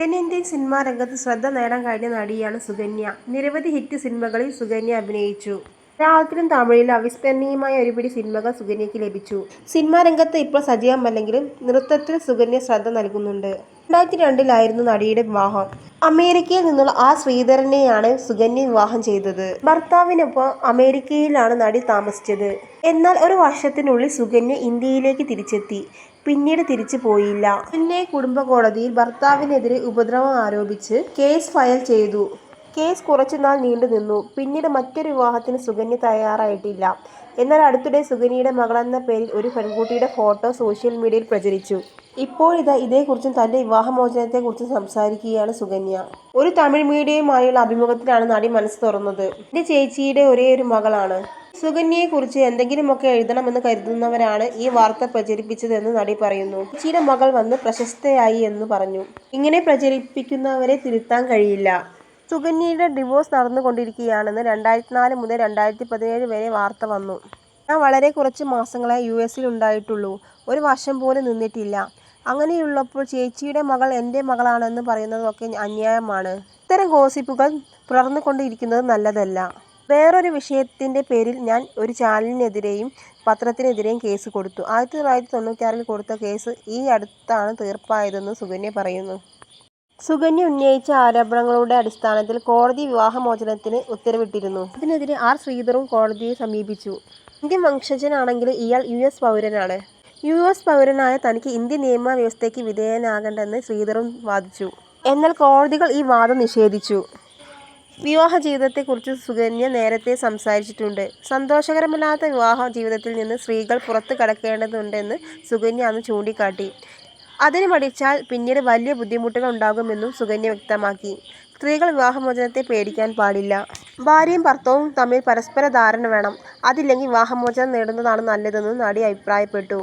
തെന്നിന്ത്യൻ സിനിമാ രംഗത്ത് ശ്രദ്ധ നേടാൻ കഴിഞ്ഞ നടിയാണ് സുകന്യ. നിരവധി ഹിറ്റ് സിനിമകളിൽ സുകന്യ അഭിനയിച്ചു. മലയാളത്തിലും തമിഴിലും അവിസ്മരണീയമായ ഒരുപിടി സിനിമകൾ സുകന്യയ്ക്ക് ലഭിച്ചു. സിനിമാ രംഗത്ത് ഇപ്പോൾ സജീവമല്ലെങ്കിലും നൃത്തത്തിൽ സുകന്യ ശ്രദ്ധ നൽകുന്നുണ്ട്. 2002-ലായിരുന്നു നടിയുടെ വിവാഹം. അമേരിക്കയിൽ നിന്നുള്ള ആർ ശ്രീധരനെയാണ് സുകന്യ വിവാഹം ചെയ്തത്. ഭർത്താവിനൊപ്പം അമേരിക്കയിലാണ് നടി താമസിച്ചത്. എന്നാൽ ഒരു വർഷത്തിനുള്ളിൽ സുകന്യ ഇന്ത്യയിലേക്ക് തിരിച്ചെത്തി. പിന്നീട് തിരിച്ചു പോയില്ല. ചെന്നൈ കുടുംബ കോടതിയിൽ ഭർത്താവിനെതിരെ ഉപദ്രവം ആരോപിച്ച് കേസ് ഫയൽ ചെയ്തു. കേസ് കുറച്ചുനാൾ നീണ്ടുനിന്നു. പിന്നീട് മറ്റൊരു വിവാഹത്തിന് സുകന്യ തയ്യാറായിട്ടില്ല. എന്നാൽ അടുത്തിടെ സുകന്യയുടെ മകളെന്ന പേരിൽ ഒരു പെൺകുട്ടിയുടെ ഫോട്ടോ സോഷ്യൽ മീഡിയയിൽ പ്രചരിച്ചു. ഇപ്പോഴിതാ ഇതേക്കുറിച്ചും തന്റെ വിവാഹമോചനത്തെക്കുറിച്ചും സംസാരിക്കുകയാണ് സുകന്യ. ഒരു തമിഴ് മീഡിയയുമായുള്ള അഭിമുഖത്തിലാണ് നടി മനസ്സ് തുറന്നത്. എന്റെ ചേച്ചിയുടെ ഒരേയൊരു മകളാണ്. സുകന്യയെക്കുറിച്ച് എന്തെങ്കിലുമൊക്കെ എഴുതണമെന്ന് കരുതുന്നവരാണ് ഈ വാർത്ത പ്രചരിപ്പിച്ചതെന്ന് നടി പറയുന്നു. ചേച്ചിയുടെ മകൾ വന്ന് പ്രശസ്തയായി എന്ന് പറഞ്ഞു. ഇങ്ങനെ പ്രചരിപ്പിക്കുന്നവരെ തിരുത്താൻ കഴിയില്ല. സുകന്യയുടെ ഡിവോഴ്സ് നടന്നുകൊണ്ടിരിക്കുകയാണെന്ന് 2004 മുതൽ 2017 വരെ വാർത്ത വന്നു. ഞാൻ വളരെ കുറച്ച് മാസങ്ങളെ യുഎസിൽ ഉണ്ടായിട്ടുള്ളൂ. ഒരു വർഷം പോലും നിന്നിട്ടില്ല. അങ്ങനെയുള്ളപ്പോൾ ചേച്ചിയുടെ മകൾ എന്റെ മകളാണെന്ന് പറയുന്നതൊക്കെ അന്യായമാണ്. ഇത്തരം ഗോസിപ്പുകൾ തുടർന്നുകൊണ്ടിരിക്കുന്നത് നല്ലതല്ല. വേറൊരു വിഷയത്തിന്റെ പേരിൽ ഞാൻ ഒരു ചാനലിനെതിരെയും പത്രത്തിനെതിരെയും കേസ് കൊടുത്തു. 1996-ൽ കൊടുത്ത കേസ് ഈ അടുത്താണ് തീർപ്പായതെന്ന് സുകന്യ പറയുന്നു. സുകന്യ ഉന്നയിച്ച ആരോപണങ്ങളുടെ അടിസ്ഥാനത്തിൽ കോടതി വിവാഹമോചനത്തിന് ഉത്തരവിട്ടിരുന്നു. അതിനെതിരെ ആർ ശ്രീധറും കോടതിയെ സമീപിച്ചു. ഇന്ത്യൻ വംശജനാണെങ്കിലും ഇയാൾ യുഎസ് പൗരനാണ്. യുഎസ് പൗരനായ തനിക്ക് ഇന്ത്യൻ നിയമ വ്യവസ്ഥയ്ക്ക് വിധേയനാകണ്ടെന്ന് ശ്രീധറും വാദിച്ചു. എന്നാൽ കോടതികൾ ഈ വാദം നിഷേധിച്ചു. വിവാഹ ജീവിതത്തെക്കുറിച്ച് സുകന്യ നേരത്തെ സംസാരിച്ചിട്ടുണ്ട്. സന്തോഷകരമല്ലാത്ത വിവാഹ ജീവിതത്തിൽ നിന്ന് സ്ത്രീകൾ പുറത്തു കടക്കേണ്ടതുണ്ടെന്ന് സുകന്യ അന്ന് ചൂണ്ടിക്കാട്ടി. അതിന് മടിച്ചാൽ പിന്നീട് വലിയ ബുദ്ധിമുട്ടുകൾ ഉണ്ടാകുമെന്നും സുകന്യ വ്യക്തമാക്കി. സ്ത്രീകൾ വിവാഹമോചനത്തെ പേടിക്കാൻ പാടില്ല. ഭാര്യയും ഭർത്താവും തമ്മിൽ പരസ്പര ധാരണ വേണം. അതില്ലെങ്കിൽ വിവാഹമോചനം നേടുന്നതാണ് നല്ലതെന്നും നടി അഭിപ്രായപ്പെട്ടു.